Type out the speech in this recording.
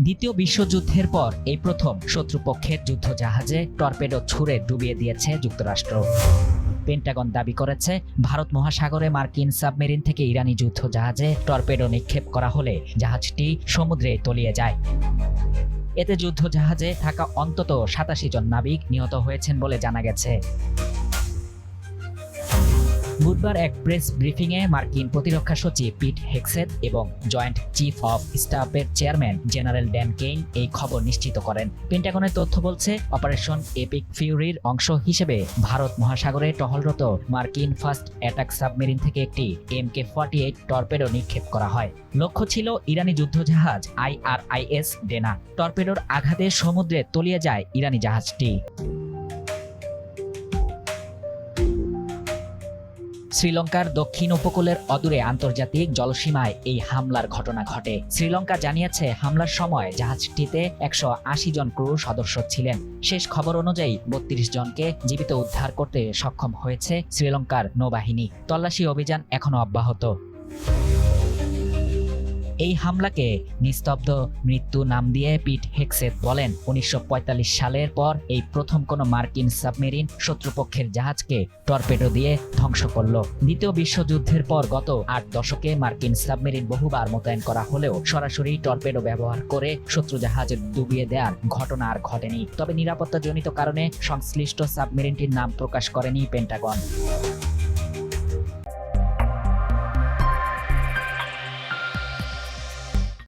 দ্বিতীয় বিশ্বযুদ্ধের পর এই প্রথম শত্রুপক্ষের যুদ্ধজাহাজে টর্পেডো ছুড়ে ডুবিয়ে দিয়েছে যুক্তরাষ্ট্র। পেন্টাগন দাবি করেছে, ভারত মহাসাগরে মার্কিন সাবমেরিন থেকে ইরানি যুদ্ধজাহাজে টর্পেডো নিক্ষেপ করা হলে জাহাজটি সমুদ্রে তলিয়ে যায়। এতে যুদ্ধজাহাজে থাকা অন্তত ৮৭ জন নাবিক নিহত হয়েছেন বলে জানা গেছে। বুধবার এক প্রেস ব্রিফিংয়ে মার্কিন প্রতিরক্ষা সচিব পিট হেগসেথ এবং জয়েন্ট চিফ অফ স্টাফের চেয়ারম্যান জেনারেল ড্যান কেইন এই খবর নিশ্চিত করেন। পেন্টাগনের তথ্য বলছে, অপারেশন এপিক ফিউরির অংশ হিসেবে ভারত মহাসাগরে টহলরত মার্কিন ফার্স্ট অ্যাটাক সাবমেরিন থেকে একটি MK-48 টর্পেডো নিক্ষেপ করা হয়। লক্ষ্য ছিল ইরানি যুদ্ধজাহাজ IRIS ডেনা। টর্পেডোর আঘাতে সমুদ্রে তলিয়ে যায় ইরানি জাহাজটি। শ্রীলঙ্কার দক্ষিণ উপকূলের অদূরে আন্তর্জাতিক জলসীমায় এই হামলার ঘটনা ঘটে। শ্রীলঙ্কা জানিয়েছে, হামলার সময় জাহাজটিতে ১৮০ জন ক্রু সদস্য ছিলেন। শেষ খবর অনুযায়ী ৩২ জনকে জীবিত উদ্ধার করতে সক্ষম হয়েছে শ্রীলঙ্কার নৌবাহিনী। তল্লাশি অভিযান এখনো অব্যাহত। এই হামলাকে নিস্তব্ধ মৃত্যু নাম দিয়ে পিট হেগসেথ বলেন, ১৯৪৫ সালের পর এই প্রথম কোনো মার্কিন সাবমেরিন শত্রুপক্ষের জাহাজকে টর্পেডো দিয়ে ধ্বংস করল। দ্বিতীয় বিশ্বযুদ্ধের পর গত ৮ দশকে মার্কিন সাবমেরিন বহুবার মোতায়েন করা হলেও সরাসরি টর্পেডো ব্যবহার করে শত্রু জাহাজ ডুবিয়ে দেওয়ার ঘটনা আর ঘটেনি। তবে নিরাপত্তাজনিত কারণে সংশ্লিষ্ট সাবমেরিনটির নাম প্রকাশ করেনি পেন্টাগন।